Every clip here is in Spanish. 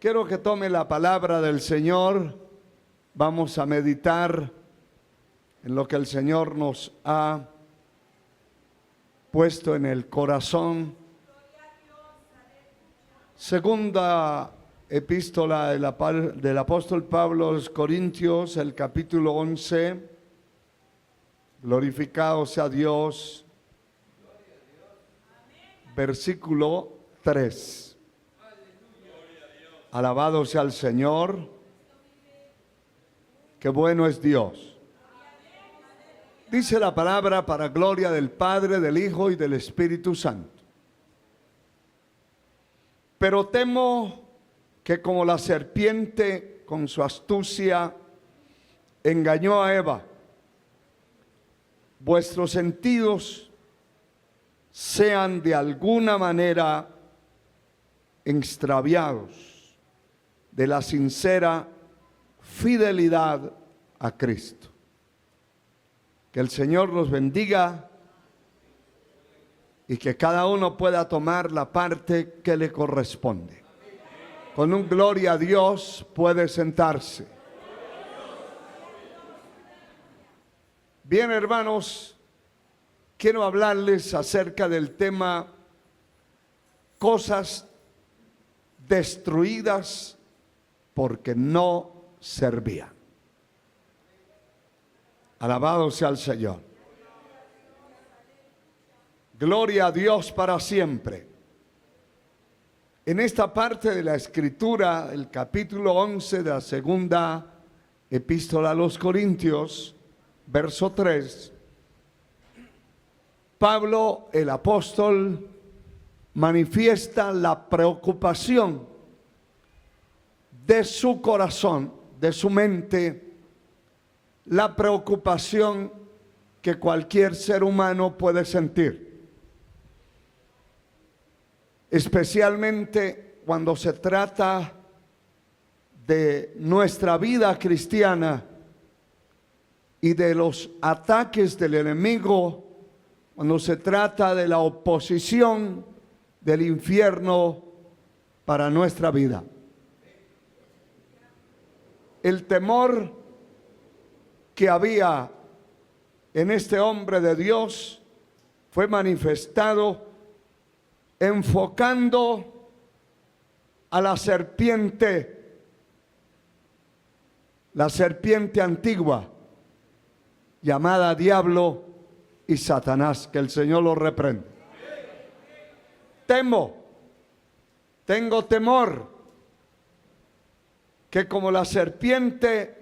Quiero que tome la palabra del Señor. Vamos a meditar en lo que el Señor nos ha puesto en el corazón. Segunda epístola del apóstol Pablo a los Corintios, el capítulo 11. Glorificado sea Dios. Versículo 3. Alabado sea el Señor. Qué bueno es Dios. Dice la palabra para gloria del Padre, del Hijo y del Espíritu Santo. Pero temo que como la serpiente con su astucia engañó a Eva, vuestros sentidos sean de alguna manera extraviados de la sincera fidelidad a Cristo. Que el Señor los bendiga y que cada uno pueda tomar la parte que le corresponde. Con un gloria a Dios puede sentarse. Bien, hermanos, quiero hablarles acerca del tema cosas destruidas porque no servían. Alabado sea el Señor. Gloria a Dios para siempre. En esta parte de la Escritura, el capítulo 11 de la segunda epístola a los Corintios, verso 3, Pablo, el apóstol, manifiesta la preocupación de su corazón, de su mente, la preocupación que cualquier ser humano puede sentir, especialmente cuando se trata de nuestra vida cristiana y de los ataques del enemigo, cuando se trata de la oposición del infierno para nuestra vida. El temor que había en este hombre de Dios fue manifestado enfocando a la serpiente antigua, llamada Diablo y Satanás. Que el Señor lo reprenda. Tengo temor que como la serpiente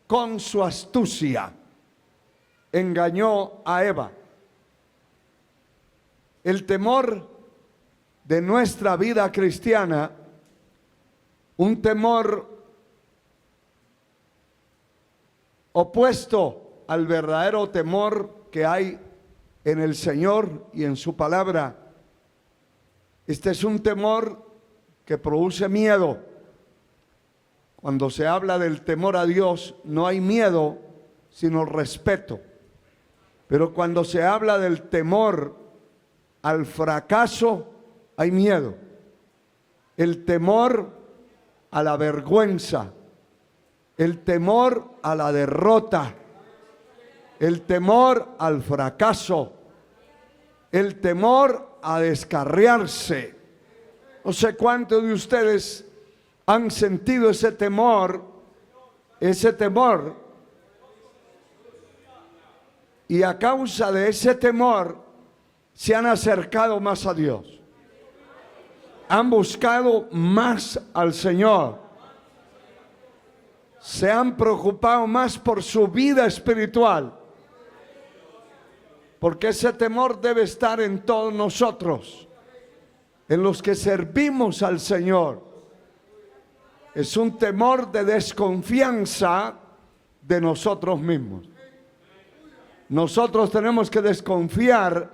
con su astucia engañó a Eva, el temor de nuestra vida cristiana, un temor opuesto al verdadero temor que hay en el Señor y en su palabra. Este es un temor que produce miedo. Cuando se habla del temor a Dios, no hay miedo, sino respeto. Pero cuando se habla del temor al fracaso, hay miedo. El temor a la vergüenza, el temor a la derrota, el temor al fracaso, el temor a descarriarse. No sé cuántos de ustedes han sentido ese temor, y a causa de ese temor se han acercado más a Dios, han buscado más al Señor, se han preocupado más por su vida espiritual, porque ese temor debe estar en todos nosotros, en los que servimos al Señor. Es un temor de desconfianza de nosotros mismos. Nosotros tenemos que desconfiar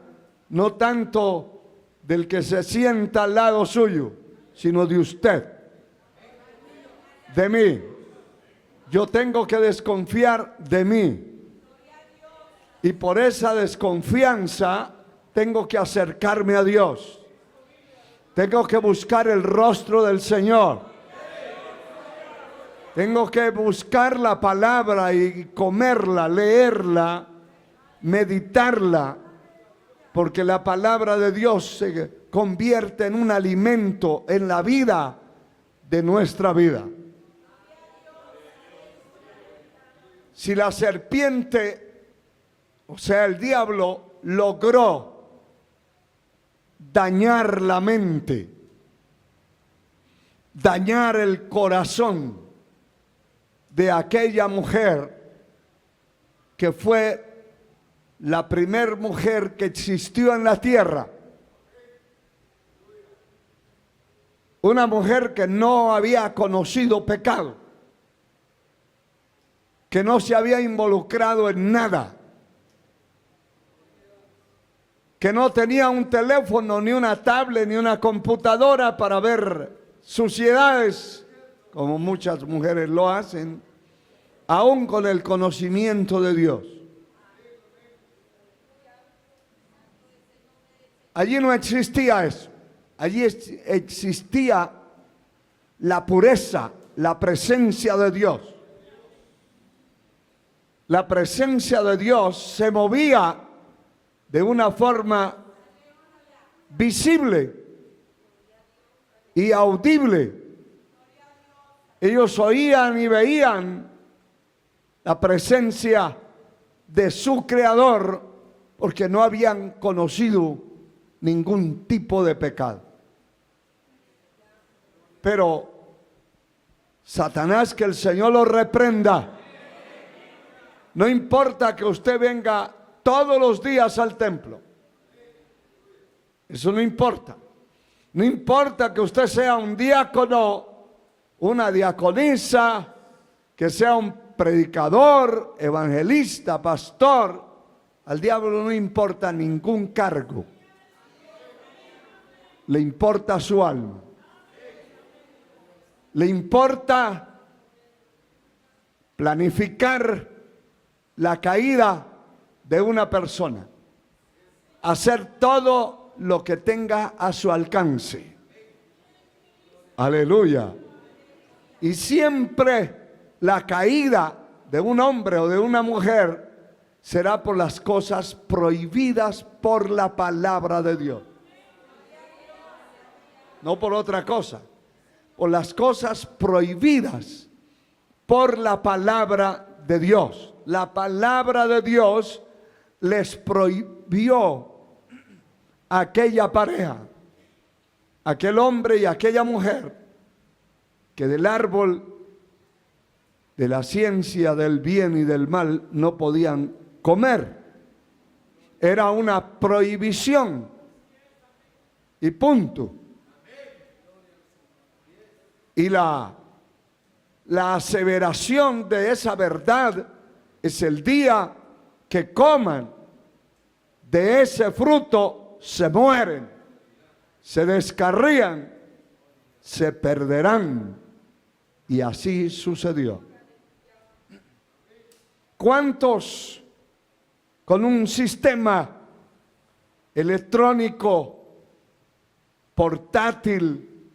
no tanto del que se sienta al lado suyo, sino de usted, de mí. Yo tengo que desconfiar de mí. Y por esa desconfianza tengo que acercarme a Dios. Tengo que buscar el rostro del Señor. Tengo que buscar la palabra y comerla, leerla, meditarla, porque la palabra de Dios se convierte en un alimento en la vida de nuestra vida. Si la serpiente, o sea, el diablo, logró dañar la mente, dañar el corazón de aquella mujer que fue la primer mujer que existió en la tierra, una mujer que no había conocido pecado, que no se había involucrado en nada, que no tenía un teléfono, ni una tablet, ni una computadora para ver suciedades, como muchas mujeres lo hacen, aún con el conocimiento de Dios. Allí no existía eso. Allí existía la pureza, la presencia de Dios. La presencia de Dios se movía de una forma visible y audible. Ellos oían y veían la presencia de su Creador porque no habían conocido ningún tipo de pecado. Pero Satanás, que el Señor lo reprenda. No importa que usted venga todos los días al templo. Eso no importa. No importa que usted sea un diácono, una diaconisa, que sea un predicador, evangelista, pastor. Al diablo no importa ningún cargo. Le importa su alma. Le importa planificar la caída de una persona. Hacer todo lo que tenga a su alcance. Aleluya. Y siempre la caída de un hombre o de una mujer será por las cosas prohibidas por la palabra de Dios. No por otra cosa. Por las cosas prohibidas por la palabra de Dios. La palabra de Dios les prohibió a aquella pareja, aquel hombre y aquella mujer, que del árbol de la ciencia del bien y del mal no podían comer. Era una prohibición y punto. Y la aseveración de esa verdad es el día que coman de ese fruto, se mueren, se descarrían, se perderán. Y así sucedió. ¿Cuántos con un sistema electrónico portátil,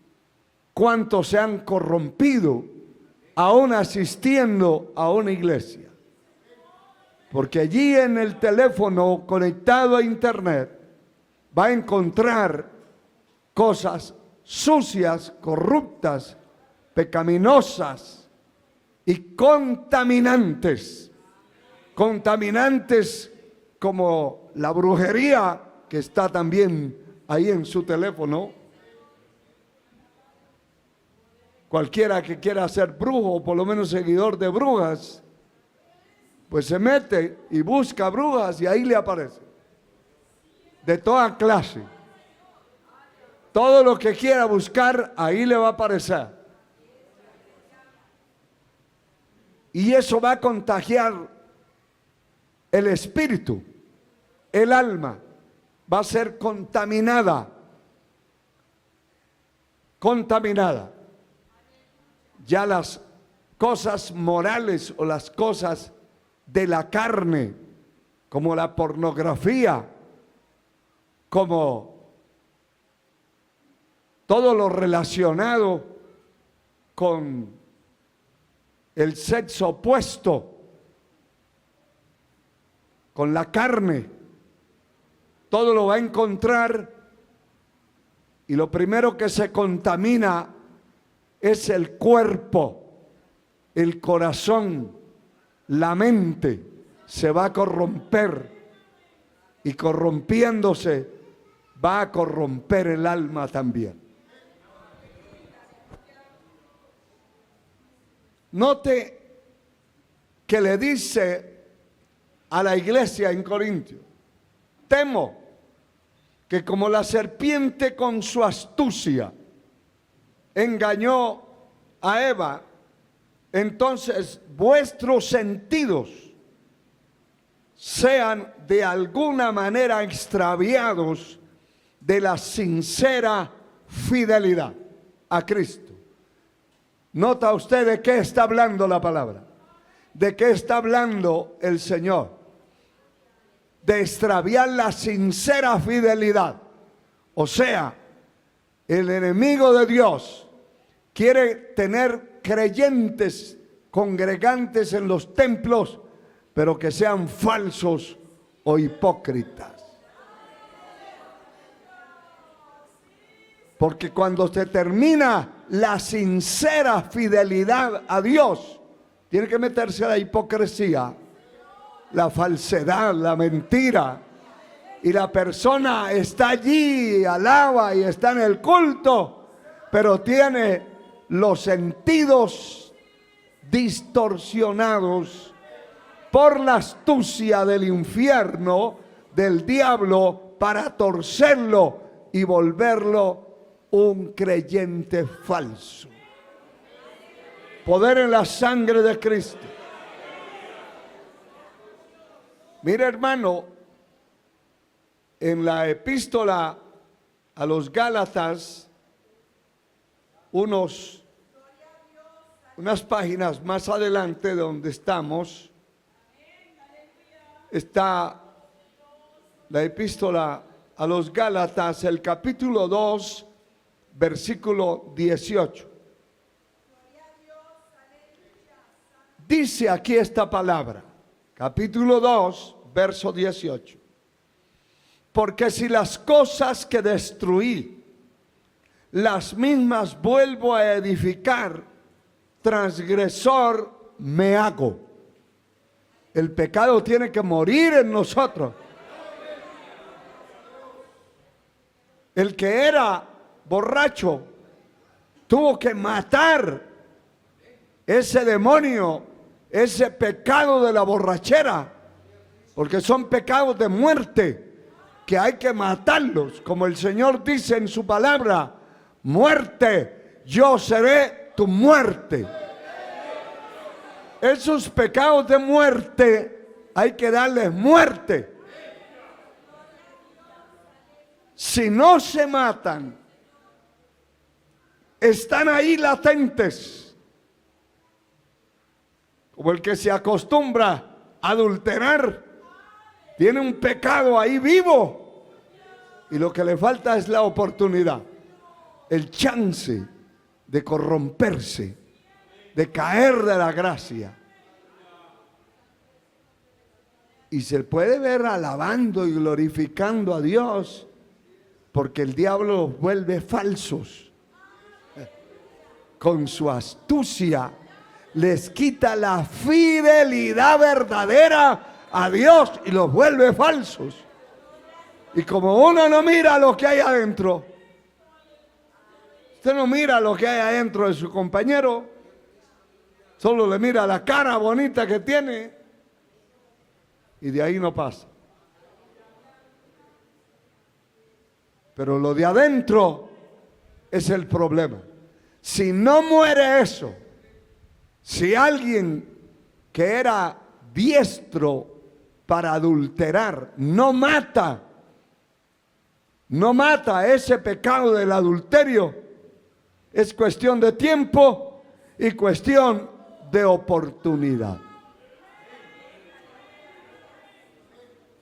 cuántos se han corrompido aún asistiendo a una iglesia? Porque allí en el teléfono conectado a internet va a encontrar cosas sucias, corruptas, pecaminosas y contaminantes. Contaminantes como la brujería, que está también ahí en su teléfono. Cualquiera que quiera ser brujo o por lo menos seguidor de brujas, pues se mete y busca brujas y ahí le aparece. De toda clase. Todo lo que quiera buscar, ahí le va a aparecer. Y eso va a contagiar el espíritu, el alma. Va a ser contaminada. Contaminada. Ya las cosas morales o las cosas de la carne, como la pornografía, como todo lo relacionado con el sexo opuesto, con la carne, todo lo va a encontrar, y lo primero que se contamina es el cuerpo, el corazón, la mente se va a corromper, y corrompiéndose va a corromper el alma también. Note que le dice a la iglesia en Corintio: temo que como la serpiente con su astucia engañó a Eva, entonces vuestros sentidos sean de alguna manera extraviados de la sincera fidelidad a Cristo. ¿Nota usted de qué está hablando la palabra? ¿De qué está hablando el Señor? De extraviar la sincera fidelidad. O sea, el enemigo de Dios quiere tener creyentes, congregantes en los templos, pero que sean falsos o hipócritas. Porque cuando se termina la sincera fidelidad a Dios, tiene que meterse a la hipocresía, la falsedad, la mentira. Y la persona está allí, alaba y está en el culto, pero tiene los sentidos distorsionados por la astucia del infierno, del diablo, para torcerlo y volverlo un creyente falso. Poder en la sangre de Cristo. Mira, hermano, en la epístola a los Gálatas, unas páginas más adelante de donde estamos, está la epístola a los Gálatas, el capítulo 2, versículo 18. Dice aquí esta palabra, capítulo 2, verso 18. Porque si las cosas que destruí, las mismas vuelvo a edificar, transgresor me hago. El pecado tiene que morir en nosotros. El que era borracho tuvo que matar ese demonio, ese pecado de la borrachera, porque son pecados de muerte que hay que matarlos, como el Señor dice en su palabra: muerte, yo seré tu muerte. Esos pecados de muerte hay que darles muerte. Si no se matan, están ahí latentes, como el que se acostumbra a adulterar, tiene un pecado ahí vivo, y lo que le falta es la oportunidad, el chance de corromperse, de caer de la gracia. Y se puede ver alabando y glorificando a Dios, porque el diablo los vuelve falsos. Con su astucia les quita la fidelidad verdadera a Dios y los vuelve falsos. Y como uno no mira lo que hay adentro, usted no mira lo que hay adentro de su compañero, solo le mira la cara bonita que tiene y de ahí no pasa. Pero lo de adentro es el problema. Si no muere eso, si alguien que era diestro para adulterar no mata ese pecado del adulterio, es cuestión de tiempo y cuestión de oportunidad.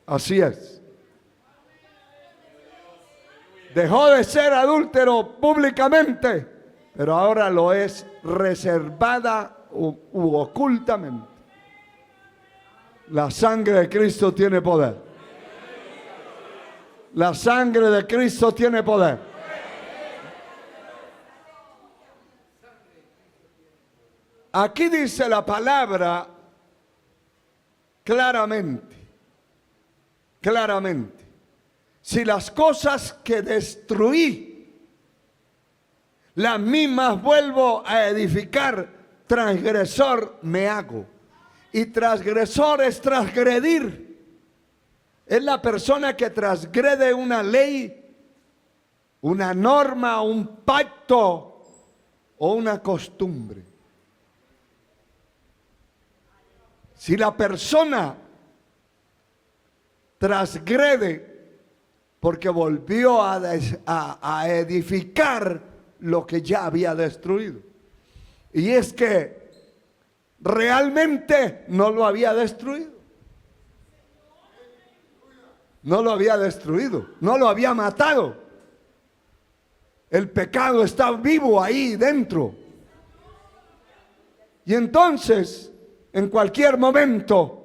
Así es. Dejó de ser adúltero públicamente, pero ahora lo es reservada u ocultamente. La sangre de Cristo tiene poder. La sangre de Cristo tiene poder. Aquí dice la palabra claramente, claramente. Si las cosas que destruí, las mismas vuelvo a edificar, transgresor me hago. Y transgresor es transgredir. Es la persona que transgrede una ley, una norma, un pacto o una costumbre. Si la persona transgrede porque volvió a edificar lo que ya había destruido. Y es que realmente no lo había destruido. No lo había destruido, no lo había matado. El pecado está vivo ahí dentro. Y entonces, en cualquier momento,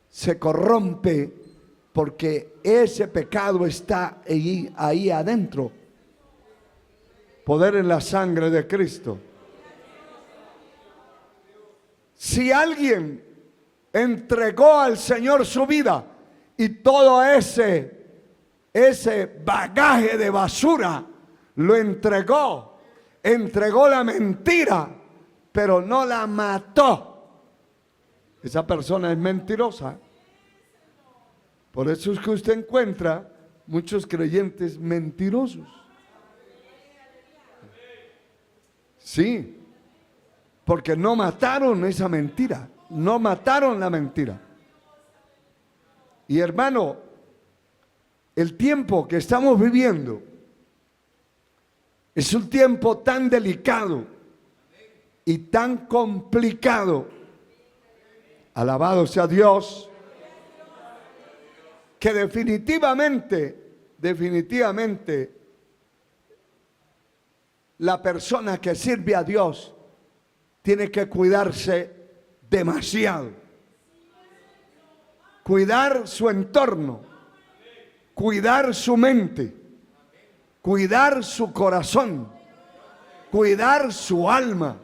se corrompe porque ese pecado está ahí adentro. Poder en la sangre de Cristo. Si alguien entregó al Señor su vida y todo ese bagaje de basura lo entregó la mentira, pero no la mató, esa persona es mentirosa. Por eso es que usted encuentra muchos creyentes mentirosos. Sí, porque no mataron esa mentira, no mataron la mentira. Y hermano, el tiempo que estamos viviendo es un tiempo tan delicado y tan complicado. Alabado sea Dios, que definitivamente, la persona que sirve a Dios tiene que cuidarse demasiado. Cuidar su entorno, cuidar su mente, cuidar su corazón, cuidar su alma,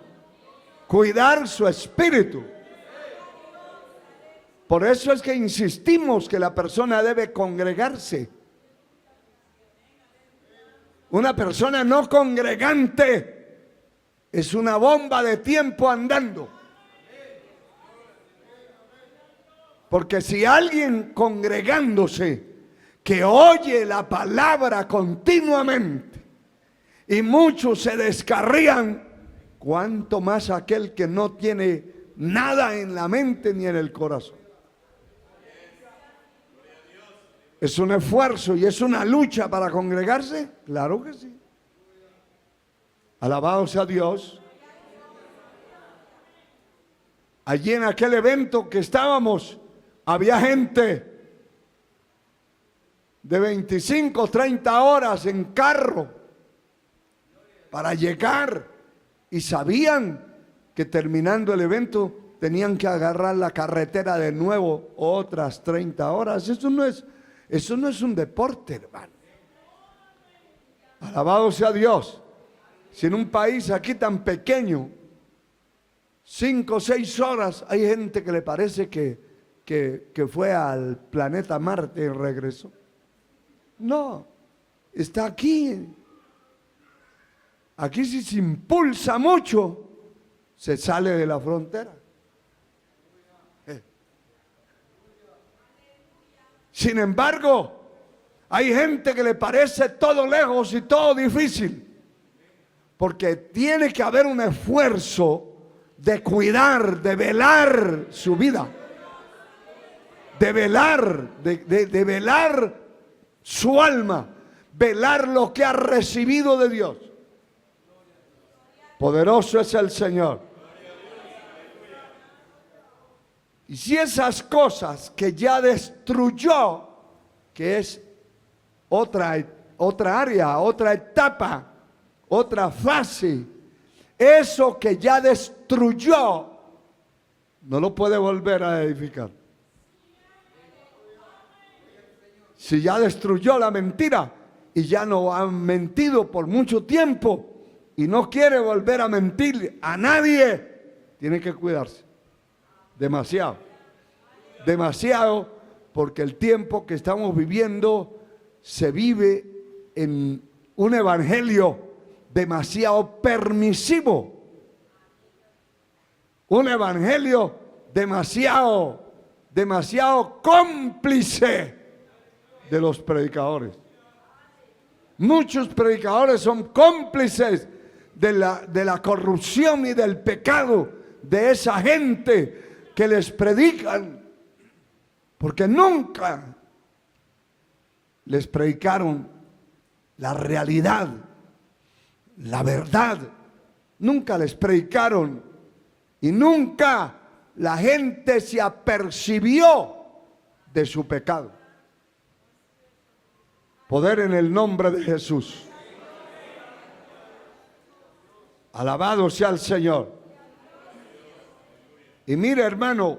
cuidar su espíritu. Por eso es que insistimos que la persona debe congregarse. Una persona no congregante es una bomba de tiempo andando. Porque si alguien congregándose, que oye la palabra continuamente, y muchos se descarrían, cuánto más aquel que no tiene nada en la mente ni en el corazón. ¿Es un esfuerzo y es una lucha para congregarse? Claro que sí. Alabado sea Dios. Allí en aquel evento que estábamos, había gente de 25, 30 horas en carro para llegar, y sabían que terminando el evento tenían que agarrar la carretera de nuevo otras 30 horas. Eso no es un deporte, hermano. Alabado sea Dios. Si en un país aquí tan pequeño, 5 o 6 horas, hay gente que le parece que fue al planeta Marte y regresó. No, está aquí. Aquí si se impulsa mucho, se sale de la frontera. Sin embargo, hay gente que le parece todo lejos y todo difícil, porque tiene que haber un esfuerzo de cuidar, de velar su vida, de velar su alma, velar lo que ha recibido de Dios. Poderoso es el Señor. Y si esas cosas que ya destruyó, que es otra área, otra etapa, otra fase eso que ya destruyó, no lo puede volver a edificar. Si ya destruyó la mentira y ya no ha mentido por mucho tiempo y no quiere volver a mentir a nadie, tiene que cuidarse. Demasiado. Demasiado, porque el tiempo que estamos viviendo se vive en un evangelio demasiado permisivo. Un evangelio demasiado cómplice de los predicadores. Muchos predicadores son cómplices de la corrupción y del pecado de esa gente que les predican, porque nunca les predicaron la realidad, la verdad. Nunca les predicaron y nunca la gente se apercibió de su pecado. Poder en el nombre de Jesús. Alabado sea el Señor. Y mire, hermano,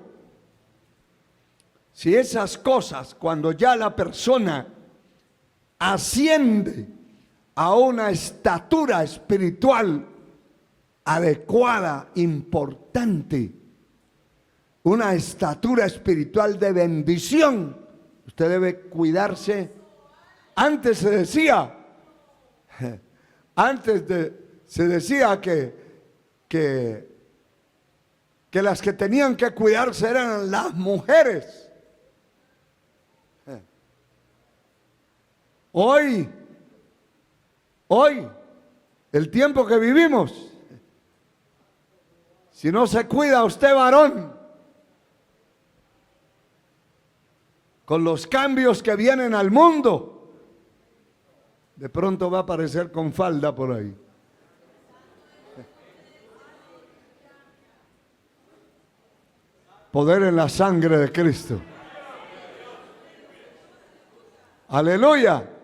si esas cosas, cuando ya la persona asciende a una estatura espiritual adecuada, importante, una estatura espiritual de bendición, usted debe cuidarse. Antes se decía que las que tenían que cuidarse eran las mujeres. Hoy, el tiempo que vivimos, si no se cuida usted, varón, con los cambios que vienen al mundo, de pronto va a aparecer con falda por ahí. Poder en la sangre de Cristo. Aleluya.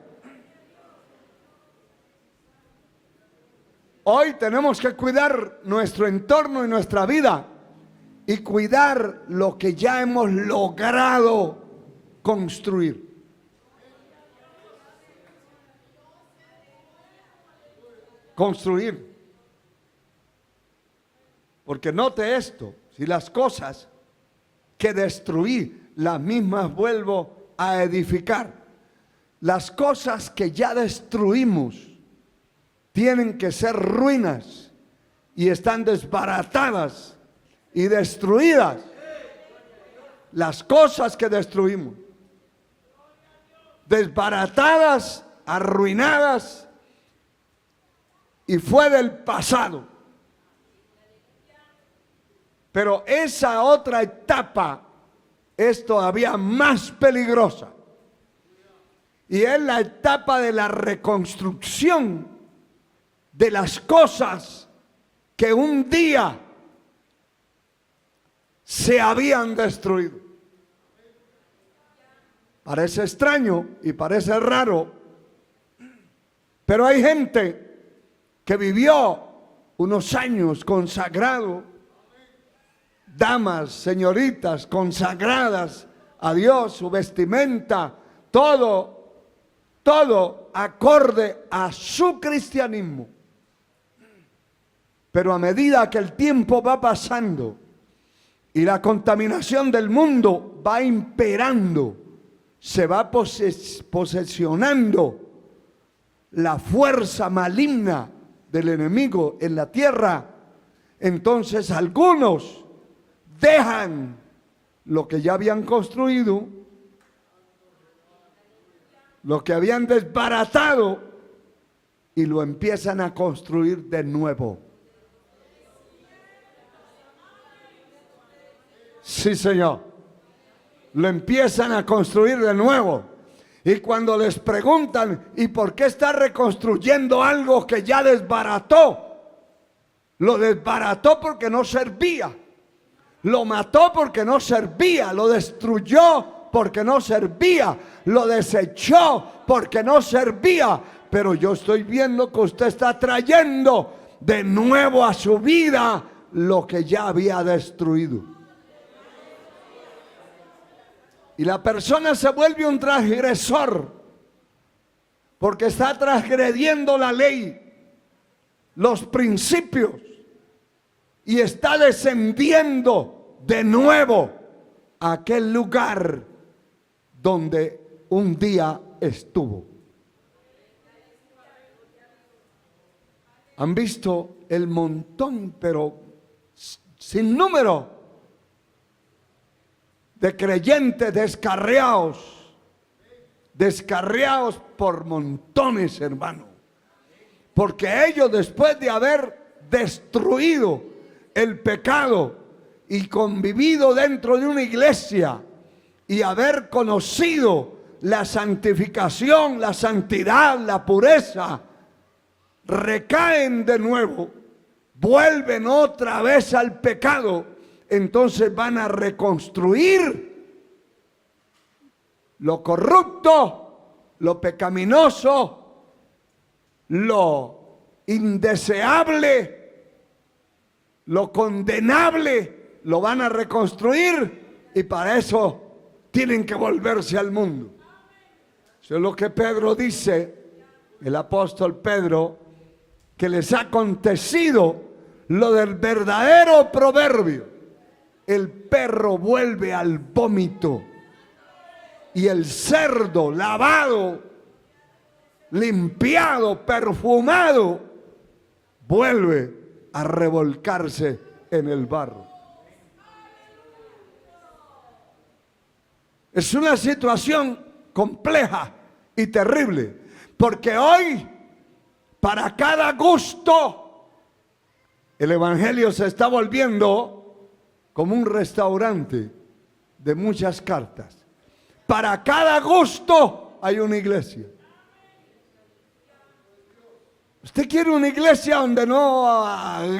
Hoy tenemos que cuidar nuestro entorno y nuestra vida y cuidar lo que ya hemos logrado construir. Construir. Porque note esto, si las cosas que destruí, las mismas vuelvo a edificar. Las cosas que ya destruimos tienen que ser ruinas y están desbaratadas y destruidas. Las cosas que destruimos, desbaratadas, arruinadas, y fue del pasado. Pero esa otra etapa es todavía más peligrosa. Y es la etapa de la reconstrucción de las cosas que un día se habían destruido. Parece extraño y parece raro, pero hay gente que vivió unos años consagrado, damas, señoritas consagradas a Dios, su vestimenta, todo acorde a su cristianismo. Pero a medida que el tiempo va pasando y la contaminación del mundo va imperando, se va posesionando la fuerza maligna del enemigo en la tierra, entonces algunos dejan lo que ya habían construido, lo que habían desbaratado, y lo empiezan a construir de nuevo. Sí, Señor. Lo empiezan a construir de nuevo. Y cuando les preguntan, ¿y por qué está reconstruyendo algo que ya desbarató? Lo desbarató porque no servía. Lo mató porque no servía. Lo destruyó porque no servía. Lo desechó porque no servía. Pero yo estoy viendo que usted está trayendo de nuevo a su vida lo que ya había destruido. Y la persona se vuelve un transgresor porque está transgrediendo la ley, los principios, y está descendiendo de nuevo a aquel lugar donde un día estuvo. Han visto el montón, pero sin número, de creyentes descarriados por montones, hermano. Porque ellos, después de haber destruido el pecado y convivido dentro de una iglesia y haber conocido la santificación, la santidad, la pureza, recaen de nuevo, vuelven otra vez al pecado. Entonces van a reconstruir lo corrupto, lo pecaminoso, lo indeseable, lo condenable, lo van a reconstruir, y para eso tienen que volverse al mundo. Eso es lo que Pedro dice, el apóstol Pedro, que les ha acontecido lo del verdadero proverbio: el perro vuelve al vómito y el cerdo lavado, limpiado, perfumado, vuelve a revolcarse en el barro. Es una situación compleja y terrible, porque hoy, para cada gusto, el evangelio se está volviendo como un restaurante de muchas cartas. Para cada gusto hay una iglesia. Usted quiere una iglesia donde no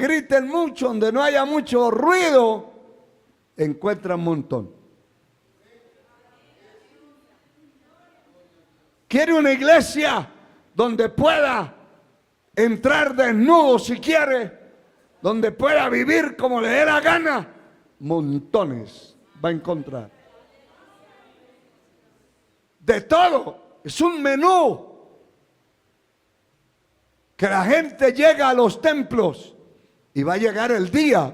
griten mucho, donde no haya mucho ruido, encuentra un montón. Quiere una iglesia donde pueda entrar desnudo si quiere, donde pueda vivir como le dé la gana, montones va a encontrar. De todo, es un menú. Que la gente llega a los templos, y va a llegar el día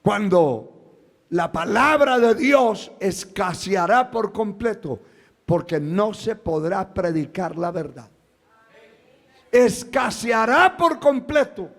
cuando la palabra de Dios escaseará por completo, porque no se podrá predicar la verdad. Escaseará por completo.